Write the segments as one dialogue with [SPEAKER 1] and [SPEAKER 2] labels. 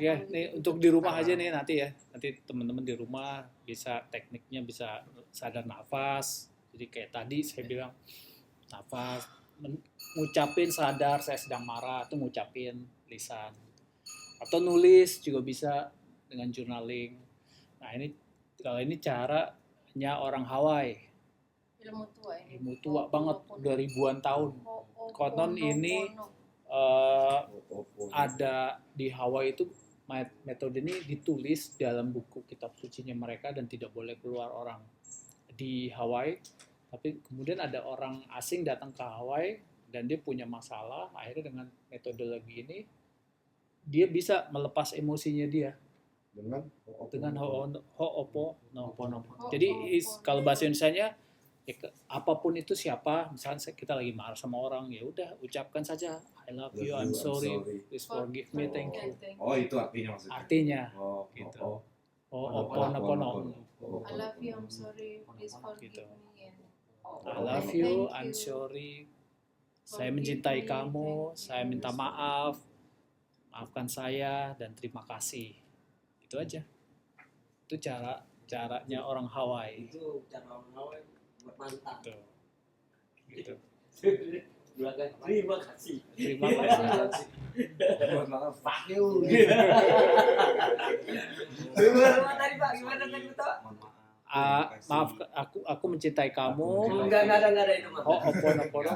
[SPEAKER 1] Ya, nih untuk di rumah aja nih nanti ya. Nanti teman-teman di rumah bisa tekniknya bisa sadar nafas. Jadi kayak tadi saya bilang nafas, ngucapin sadar saya sedang marah tuh ngucapin lisan. Atau nulis juga bisa dengan journaling. Nah, ini kalau ini caranya orang Hawaii. Ilmu tua banget, udah ribuan tahun. Konon ini ada di Hawaii itu metode ini ditulis dalam buku kitab sucinya mereka dan tidak boleh keluar orang di Hawaii. Tapi kemudian ada orang asing datang ke Hawaii dan dia punya masalah, akhirnya dengan metodologi ini dia bisa melepas emosinya dia dengan Ho'oponopono. Jadi kalau bahasa Indonesianya ya, apapun itu siapa, misalnya kita lagi marah sama orang, ya udah ucapkan saja I love you, I'm sorry, please forgive me, thank you.
[SPEAKER 2] Oh, itu artinya maksudnya.
[SPEAKER 1] Artinya gitu. Ho'oponopono.
[SPEAKER 3] I love you, I'm sorry, please forgive
[SPEAKER 1] Gitu.
[SPEAKER 3] me.
[SPEAKER 1] I love you, I'm sorry. Saya mencintai kamu, saya minta maaf, maafkan saya dan terima kasih. Itu aja. Itu caranya orang Hawaii.
[SPEAKER 4] Itu cara orang Hawaii buat mantan.
[SPEAKER 1] Gitu.
[SPEAKER 4] Terima kasih.
[SPEAKER 1] Terima kasih.
[SPEAKER 2] Buat makan fuck you.
[SPEAKER 4] Gimana tadi Pak? Gimana tadi Pak?
[SPEAKER 1] Maaf, aku mencintai kamu.
[SPEAKER 4] Enggak ada itu Pak.
[SPEAKER 1] Ho'oponopono.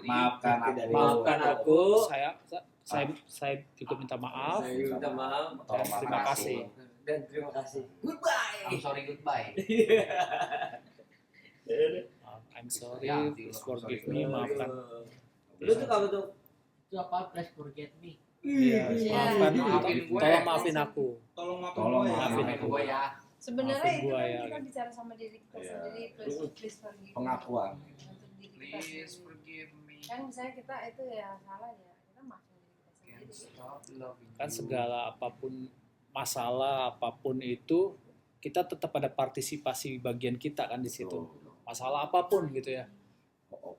[SPEAKER 2] Maafkan
[SPEAKER 1] aku. Saya juga minta maaf.
[SPEAKER 4] Saya minta maaf.
[SPEAKER 1] Dan terima kasih.
[SPEAKER 4] Dan terima kasih. Goodbye.
[SPEAKER 5] I'm sorry, goodbye.
[SPEAKER 1] I'm sorry, please forgive me, maafkan.
[SPEAKER 4] Lu tuh kalau tuh
[SPEAKER 5] Itu apa? Please forget me.
[SPEAKER 1] Iya, maafkan, tolong maafin aku.
[SPEAKER 2] Tolong
[SPEAKER 1] maafin
[SPEAKER 2] aku.
[SPEAKER 5] Gue ya.
[SPEAKER 3] Sebenarnya
[SPEAKER 1] Maafin
[SPEAKER 3] itu
[SPEAKER 1] gua
[SPEAKER 3] kan
[SPEAKER 1] ya.
[SPEAKER 3] kita bicara sama diri kita sendiri, please forgive me.
[SPEAKER 2] Pengakuan.
[SPEAKER 3] Untuk diri kita
[SPEAKER 5] Please
[SPEAKER 3] sendiri.
[SPEAKER 5] forgive me.
[SPEAKER 3] Kan misalnya kita itu ya salah ya, kita maafin diri kita
[SPEAKER 5] Can't
[SPEAKER 3] sendiri.
[SPEAKER 5] stop loving
[SPEAKER 1] Kan
[SPEAKER 5] you.
[SPEAKER 1] segala apapun masalah apapun itu kita tetap ada partisipasi bagian kita kan di situ. Masalah apapun gitu ya.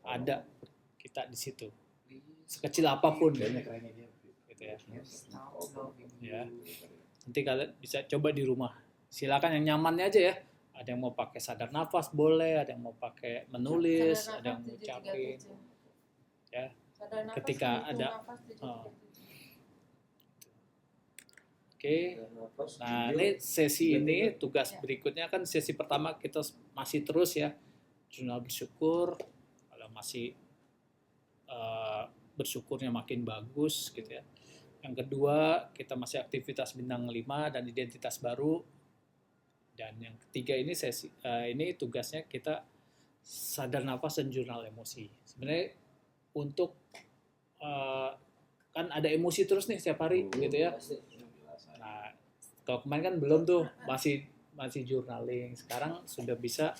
[SPEAKER 1] Ada kita di situ. Sekecil apapun gitu ya.
[SPEAKER 5] Stop loving you.
[SPEAKER 1] Ya. Nanti kalian bisa coba di rumah. Silakan yang nyamannya aja ya. Ada yang mau pakai sadar nafas boleh, ada yang mau pakai menulis,
[SPEAKER 3] Sadar
[SPEAKER 1] ada yang
[SPEAKER 3] nafas
[SPEAKER 1] ngucapin.
[SPEAKER 3] 737.
[SPEAKER 1] Ya.
[SPEAKER 3] Sadar nafas,
[SPEAKER 1] Ketika
[SPEAKER 3] hitung
[SPEAKER 1] ada-
[SPEAKER 3] nafas 737.
[SPEAKER 1] Oke. Nah, ini sesi ini tugas
[SPEAKER 3] Ya.
[SPEAKER 1] berikutnya kan sesi pertama kita masih terus ya. Jurnal bersyukur. Kalau masih bersyukurnya makin bagus gitu ya. Yang kedua, kita masih aktivitas bintang 5 dan identitas baru. Dan yang ketiga ini ini tugasnya kita sadar nafas dan jurnal emosi. Sebenarnya untuk kan ada emosi terus nih setiap hari gitu ya. Nah, kalau kemarin kan belum tuh, masih journaling. Sekarang sudah bisa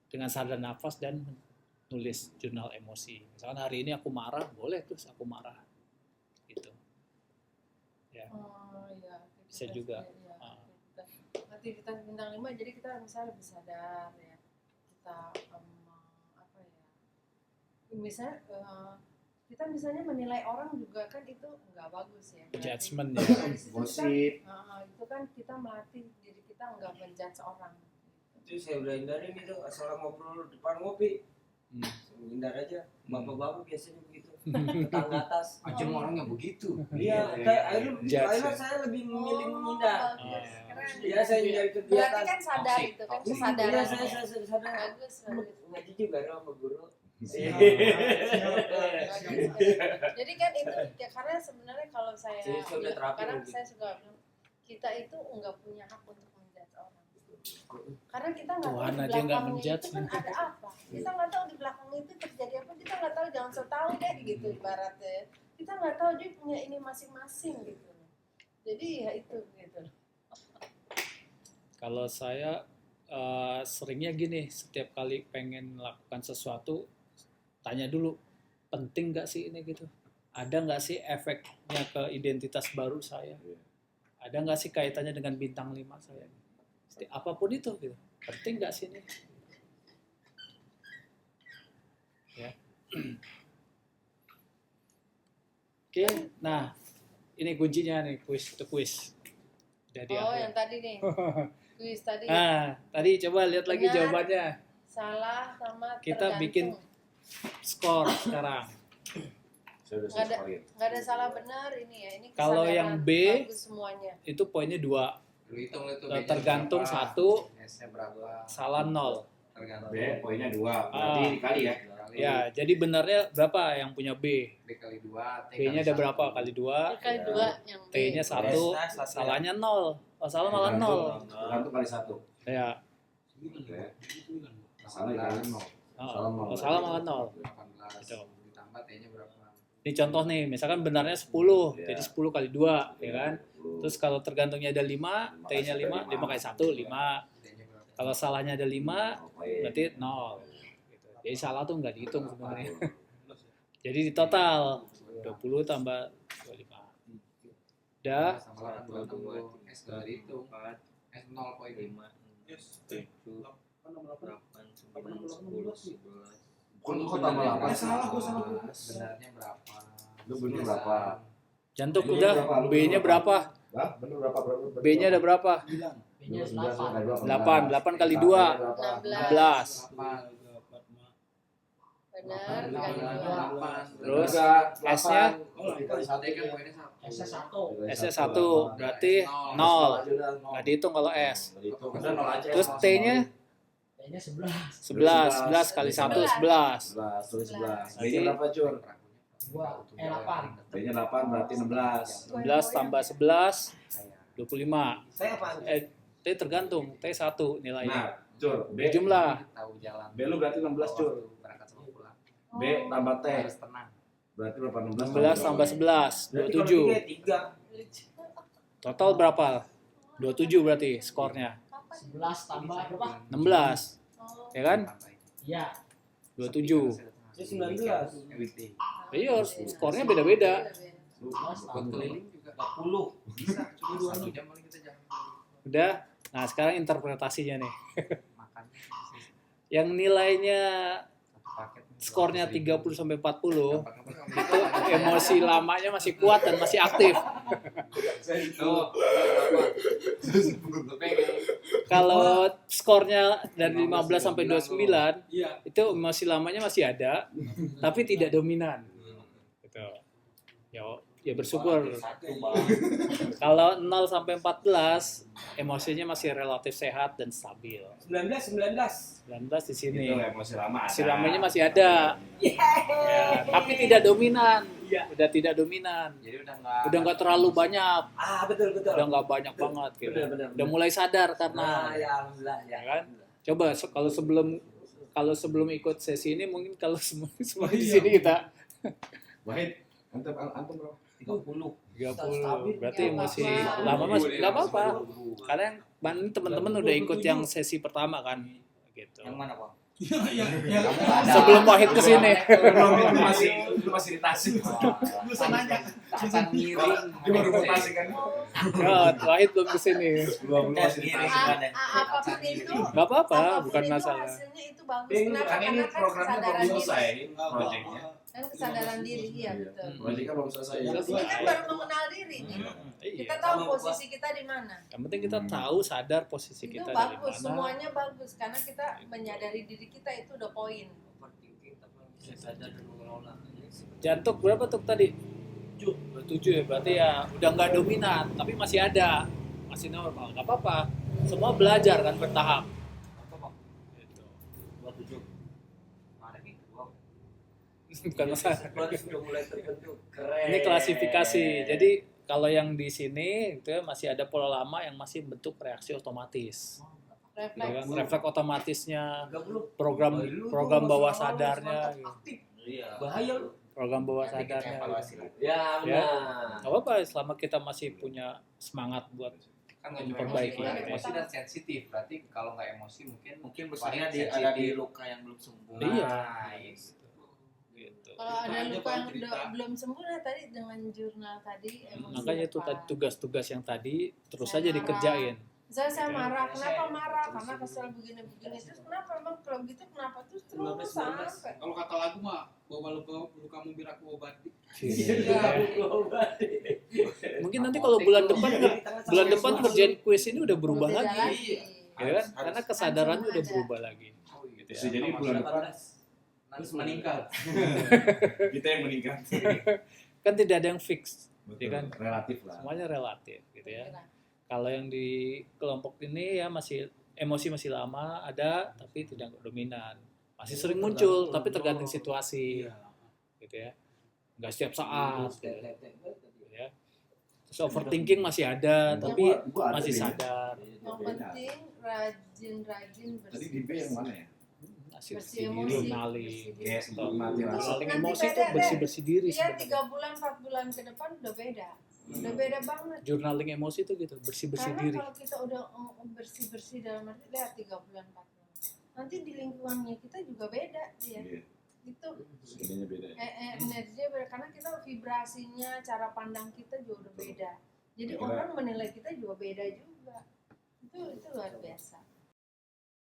[SPEAKER 1] dengan sadar nafas dan nulis jurnal emosi. Misalkan hari ini aku marah, boleh terus aku marah. Gitu. Ya.
[SPEAKER 3] Oh iya.
[SPEAKER 1] Bisa juga.
[SPEAKER 3] Ya, aktivitas bintang 5 jadi kita misalnya lebih sadar ya. Kita apa ya? Misalnya kita misalnya menilai orang juga kan itu nggak bagus ya.
[SPEAKER 1] Judgment ya.
[SPEAKER 3] Dari situ
[SPEAKER 2] Gosip.
[SPEAKER 3] itu kan kita melatih diri kita nggak menjudge orang.
[SPEAKER 4] itu saya udah hindarin itu asal ngobrol depan ngopi. Menghindar aja. Bapak-bapak biasanya begitu. Tetangga atas.
[SPEAKER 5] Ajeng orangnya begitu.
[SPEAKER 4] Iya, akhirnya saya lebih memilih menghindar.
[SPEAKER 3] Keren.
[SPEAKER 4] Iya, saya hindari
[SPEAKER 3] Berarti
[SPEAKER 4] kegiatan.
[SPEAKER 3] kan sadar
[SPEAKER 5] Toxic,
[SPEAKER 3] itu kan
[SPEAKER 5] toxic.
[SPEAKER 3] kesadaran.
[SPEAKER 4] Iya, saya sadar.
[SPEAKER 3] Bagus.
[SPEAKER 4] Ngaji juga sama guru.
[SPEAKER 3] Jadi kan itu ya, karena sebenarnya kalau saya
[SPEAKER 4] Jadi sudah terapi
[SPEAKER 3] karena
[SPEAKER 4] mungkin.
[SPEAKER 3] saya suka bilang kita itu nggak punya hak untuk menjudge orang. Karena kita nggak tahu
[SPEAKER 1] Tuhan
[SPEAKER 3] di
[SPEAKER 1] aja nggak
[SPEAKER 3] belakangnya
[SPEAKER 1] menjudge.
[SPEAKER 3] itu kan ada apa. Kita nggak tahu di belakangnya itu terjadi apa. Kita nggak tahu, jangan so tahu deh gitu ibaratnya. Kita nggak tahu dia punya ini masing-masing gitu. Jadi ya itu gitu.
[SPEAKER 1] Kalau saya seringnya gini, setiap kali pengen melakukan sesuatu, tanya dulu, penting nggak sih ini gitu? Ada nggak sih efeknya ke identitas baru saya? Ada nggak sih kaitannya dengan bintang 5 saya? Apapun itu gitu, penting nggak sih ini? Ya. Oke, nah ini kuncinya nih, quiz. Jadi
[SPEAKER 3] Oh, yang tadi nih. Kuis tadi.
[SPEAKER 1] Nah, tadi coba lihat lagi
[SPEAKER 3] Benar.
[SPEAKER 1] jawabannya.
[SPEAKER 3] Salah sama
[SPEAKER 1] Kita
[SPEAKER 3] tergantung.
[SPEAKER 1] bikin skor sekarang.
[SPEAKER 2] Saya udah
[SPEAKER 3] Nggak ada.
[SPEAKER 2] scoring.
[SPEAKER 3] Nggak ada salah benar ini ya. Ini
[SPEAKER 1] Kalau
[SPEAKER 3] kesadaran
[SPEAKER 1] yang B,
[SPEAKER 3] bagus semuanya.
[SPEAKER 1] Itu poinnya 2.
[SPEAKER 5] Lu hitung itu.
[SPEAKER 1] Kalau
[SPEAKER 5] B-nya
[SPEAKER 1] tergantung
[SPEAKER 5] berapa,
[SPEAKER 1] 1,
[SPEAKER 5] S-nya berapa?
[SPEAKER 1] salah 0.
[SPEAKER 5] Tergantung.
[SPEAKER 2] B poinnya 2. Berarti dikali ya.
[SPEAKER 5] Kali
[SPEAKER 1] Ya, jadi benarnya berapa yang punya B?
[SPEAKER 5] B kali 2, T
[SPEAKER 1] B-nya
[SPEAKER 5] kali
[SPEAKER 1] ada
[SPEAKER 5] 1.
[SPEAKER 1] berapa? Kali 2.
[SPEAKER 3] Kali
[SPEAKER 2] Ya.
[SPEAKER 3] 2 yang B.
[SPEAKER 1] T-nya 1, salahnya 0. Oh, salah malah 0.
[SPEAKER 2] Tergantung kali 1.
[SPEAKER 1] Ya.
[SPEAKER 2] Oke. Salah dikali 0. Salah
[SPEAKER 1] Oh,
[SPEAKER 2] 0.
[SPEAKER 1] salah malah 0.
[SPEAKER 5] 18.
[SPEAKER 1] Gitu.
[SPEAKER 5] Ditambah T-nya berapa?
[SPEAKER 1] Ini contoh nih, misalkan benarnya 10,
[SPEAKER 2] Ya.
[SPEAKER 1] jadi 10 kali 2, ya kan? Terus kalau tergantungnya ada 5, T-nya 5, 5 kali 1, 5.
[SPEAKER 5] T-nya berapa?
[SPEAKER 1] Kalau salahnya ada 5, berarti 0. Gitu. Jadi salah tuh nggak dihitung sebenarnya. Jadi di total 20 tambah 25. Udah,
[SPEAKER 5] Sama 20. S nggak dihitung. S 0 poin 5.
[SPEAKER 2] Bukan kok tambah 8.
[SPEAKER 4] Salah, gua salah.
[SPEAKER 5] Benarnya berapa?
[SPEAKER 2] Lu bener berapa?
[SPEAKER 1] jantung
[SPEAKER 2] Lu
[SPEAKER 1] udah,
[SPEAKER 2] berapa? Lu
[SPEAKER 1] B-nya
[SPEAKER 2] berapa?
[SPEAKER 1] berapa?
[SPEAKER 2] Hah? Bener berapa?
[SPEAKER 1] B-nya ada berapa?
[SPEAKER 5] B-nya
[SPEAKER 1] 8, 8 kali 2, 16.
[SPEAKER 5] 8.
[SPEAKER 3] Benar, kali 2.
[SPEAKER 5] 8.
[SPEAKER 1] Terus S-nya?
[SPEAKER 5] S-nya 1.
[SPEAKER 1] S-nya 1, berarti 0. Nggak dihitung kalau S. Terus T-nya
[SPEAKER 5] T-nya 11.
[SPEAKER 1] 11, 11 kali 1, 11.
[SPEAKER 2] 11, tulis 11.
[SPEAKER 1] Berarti-
[SPEAKER 2] B-nya berapa, Jun?
[SPEAKER 5] 8.
[SPEAKER 2] B-nya 8 berarti 16.
[SPEAKER 1] 11 tambah 11, 25.
[SPEAKER 4] Saya apaan?
[SPEAKER 1] T tergantung, T 1 nilainya.
[SPEAKER 2] Nah, Jur, B
[SPEAKER 1] Jumlah.
[SPEAKER 5] Tahu jalan.
[SPEAKER 2] B lu berarti 16, Jur.
[SPEAKER 5] Berangkat sama pulang.
[SPEAKER 2] B tambah T.
[SPEAKER 5] Harus tenang.
[SPEAKER 2] Berarti berapa? 16
[SPEAKER 1] 16 tambah 11, 27.
[SPEAKER 4] 3.
[SPEAKER 1] Total berapa? 27 berarti skornya.
[SPEAKER 5] 11 tambah berapa?
[SPEAKER 1] 16,
[SPEAKER 3] Oh.
[SPEAKER 1] ya kan?
[SPEAKER 5] Iya.
[SPEAKER 1] 27.
[SPEAKER 4] Jadi 19.
[SPEAKER 5] Everyday.
[SPEAKER 1] Iya, skornya beda-beda.
[SPEAKER 5] 11
[SPEAKER 1] Iya.
[SPEAKER 5] buat keliling juga 10. Bisa. Cuma 1 jam paling kita jalan.
[SPEAKER 1] Udah. Nah, sekarang interpretasinya nih.
[SPEAKER 5] Makan.
[SPEAKER 1] Yang nilainya
[SPEAKER 5] Satu paket.
[SPEAKER 1] skornya 30 sampai 40,
[SPEAKER 5] Gampang-gampang.
[SPEAKER 1] itu emosi lamanya masih kuat dan masih aktif.
[SPEAKER 5] Tuh, berapa? Lu pengen.
[SPEAKER 1] Kalau skornya dari 15 sampai 29,
[SPEAKER 5] Iya.
[SPEAKER 1] itu emosi lamanya masih ada, tapi tidak dominan. Gitu. Ya bersyukur. Kalau 0 sampai 14, emosinya masih relatif sehat dan stabil.
[SPEAKER 4] 19.
[SPEAKER 1] 19 di sini.
[SPEAKER 2] Itu emosi lama ada.
[SPEAKER 1] Emosi lamanya masih ada. Ya, tapi tidak dominan. Udah tidak dominan.
[SPEAKER 5] Jadi
[SPEAKER 1] Udah nggak terlalu banyak.
[SPEAKER 4] Ah, betul.
[SPEAKER 1] Udah nggak banyak banget gitu.
[SPEAKER 4] Benar.
[SPEAKER 1] Udah mulai sadar
[SPEAKER 4] Nah,
[SPEAKER 1] karena
[SPEAKER 4] ya alhamdulillah ya.
[SPEAKER 1] Ya kan? Coba kalau sebelum ikut sesi ini mungkin kalau semua di sini kita
[SPEAKER 2] Wahid, antum berapa?
[SPEAKER 5] 30.
[SPEAKER 1] 30. Berarti
[SPEAKER 3] Ya,
[SPEAKER 1] emosi
[SPEAKER 3] apa-apa.
[SPEAKER 1] lama masih nggak apa-apa. Karena yang teman-teman udah ikut yang sesi pertama kan gitu.
[SPEAKER 5] Yang mana, Pak?
[SPEAKER 1] Sebelum Wahid kesini.
[SPEAKER 2] Belum, itu masih di Tasik.
[SPEAKER 5] Akan miring.
[SPEAKER 2] Dia baru mau Tasik kan.
[SPEAKER 1] Ya, Wahid belum kesini.
[SPEAKER 2] Belum masih di Tasik.
[SPEAKER 3] Apapun itu,
[SPEAKER 1] Nggak apa-apa,
[SPEAKER 3] apapun
[SPEAKER 1] bukan
[SPEAKER 3] itu
[SPEAKER 1] masalah.
[SPEAKER 3] hasilnya itu bagus.
[SPEAKER 2] Kan
[SPEAKER 3] Kenapa?
[SPEAKER 2] ini
[SPEAKER 3] Karena kan
[SPEAKER 2] programnya
[SPEAKER 3] kesadaran
[SPEAKER 2] belum
[SPEAKER 3] diri.
[SPEAKER 2] selesai, proyeknya.
[SPEAKER 3] Kan kesadaran diri, iya betul.
[SPEAKER 2] Proyeknya belum selesai.
[SPEAKER 3] Ini kan baru mengenal diri nih. Kita
[SPEAKER 1] Iya.
[SPEAKER 3] tahu posisi kita di mana.
[SPEAKER 1] Yang penting kita tahu sadar posisi
[SPEAKER 3] Itu
[SPEAKER 1] kita dari
[SPEAKER 3] bagus,
[SPEAKER 1] mana.
[SPEAKER 3] semuanya bagus karena kita menyadari diri kita itu udah poin.
[SPEAKER 5] Overthinking tapi bisa sadar dan mengelola.
[SPEAKER 1] Jantung berapa tuh tadi? 7 ya, berarti ya udah nggak dominan, tapi masih ada, masih normal, nggak apa-apa. Semua belajar kan bertahap.
[SPEAKER 5] Apa, Pak?
[SPEAKER 1] Gitu.
[SPEAKER 5] 27. Ada yang kedua.
[SPEAKER 1] Bukan masalah.
[SPEAKER 4] Baru sudah mulai terbentuk. Keren.
[SPEAKER 1] Ini klasifikasi. Jadi kalau yang di sini itu ya masih ada pola lama yang masih bentuk reaksi otomatis. Ya kan?
[SPEAKER 3] Refleks.
[SPEAKER 1] Refleks otomatisnya,
[SPEAKER 4] 30.
[SPEAKER 1] program bawah sadarnya, gitu.
[SPEAKER 4] Aktif.
[SPEAKER 5] Iya.
[SPEAKER 4] Bahaya lu.
[SPEAKER 1] program bawah
[SPEAKER 5] Nanti kita
[SPEAKER 1] sadarnya.
[SPEAKER 5] evaluasi
[SPEAKER 1] Gitu.
[SPEAKER 5] lagi.
[SPEAKER 4] Ya,
[SPEAKER 1] Ya.
[SPEAKER 4] benar.
[SPEAKER 1] Gak apa-apa selama kita masih punya semangat buat
[SPEAKER 5] Kan nggak cuma
[SPEAKER 1] Memperbaiki.
[SPEAKER 5] emosi, emosi dan sensitif. Berarti kalau nggak emosi mungkin
[SPEAKER 6] Misalnya
[SPEAKER 5] paling
[SPEAKER 6] ada di
[SPEAKER 5] sensitif.
[SPEAKER 6] luka yang belum sembuh.
[SPEAKER 1] Iya.
[SPEAKER 5] Nice.
[SPEAKER 1] gitu.
[SPEAKER 3] Kalau ada
[SPEAKER 6] Aja
[SPEAKER 3] luka
[SPEAKER 6] kalau
[SPEAKER 3] yang
[SPEAKER 6] cerita.
[SPEAKER 3] belum sembuh nah tadi dengan jurnal tadi emosi
[SPEAKER 1] Makanya itu
[SPEAKER 3] apa?
[SPEAKER 1] tadi tugas-tugas yang tadi terus
[SPEAKER 3] Saya
[SPEAKER 1] aja
[SPEAKER 3] marah.
[SPEAKER 1] dikerjain.
[SPEAKER 3] Misalnya saya
[SPEAKER 1] Gitu.
[SPEAKER 3] marah, kenapa marah? Karena kesel begini-begini. Terus kenapa emang kalau gitu kenapa terus
[SPEAKER 4] 15,
[SPEAKER 3] sampai?
[SPEAKER 5] Kalau kata lagu mah, bawa lukamu biar aku obati.
[SPEAKER 1] Iya.
[SPEAKER 4] Iya.
[SPEAKER 1] Mungkin nanti kalau bulan depan ngerjain kuis ini udah berubah
[SPEAKER 3] Beda
[SPEAKER 1] lagi. Ya kan? Karena kesadarannya udah berubah lagi. Gitu
[SPEAKER 2] Bisa
[SPEAKER 1] ya.
[SPEAKER 2] jadi bulan depan
[SPEAKER 5] Terus meningkat.
[SPEAKER 2] kita yang meningkat.
[SPEAKER 1] Kan tidak ada yang fix,
[SPEAKER 2] Betul,
[SPEAKER 1] kan?
[SPEAKER 2] relatif lah.
[SPEAKER 1] semuanya relatif gitu ya. Kalau yang di kelompok ini ya masih emosi masih lama ada tapi tidak dominan. Masih sering muncul tapi tergantung situasi gitu ya. Nggak setiap saat gitu ya. Terus overthinking masih ada tapi
[SPEAKER 2] Gua ada
[SPEAKER 1] masih
[SPEAKER 2] nih.
[SPEAKER 1] sadar.
[SPEAKER 3] Yang penting rajin-rajin
[SPEAKER 2] Tadi di B yang mana ya?
[SPEAKER 1] Masih
[SPEAKER 3] Bersih
[SPEAKER 1] diri,
[SPEAKER 3] emosi.
[SPEAKER 1] journaling.
[SPEAKER 2] Kayak sebelum mati rasa.
[SPEAKER 1] Journaling
[SPEAKER 3] Nanti
[SPEAKER 1] emosi itu
[SPEAKER 3] beda deh.
[SPEAKER 1] bersih-bersih diri
[SPEAKER 3] Iya,
[SPEAKER 1] sebenarnya.
[SPEAKER 3] 3 bulan 4 bulan ke depan udah beda. Udah beda banget.
[SPEAKER 1] Journaling emosi itu gitu, bersih-bersih
[SPEAKER 3] Karena
[SPEAKER 1] diri.
[SPEAKER 3] kalau kita udah bersih-bersih dalam arti lihat 3 bulan 4 bulan. Nanti di lingkungannya kita juga beda ya.
[SPEAKER 2] Iya,
[SPEAKER 3] Itu
[SPEAKER 2] ininya beda ya.
[SPEAKER 3] energinya beda karena kita vibrasinya, cara pandang kita juga udah beda. Jadi
[SPEAKER 2] Kira-
[SPEAKER 3] orang menilai kita juga beda juga. Itu luar biasa.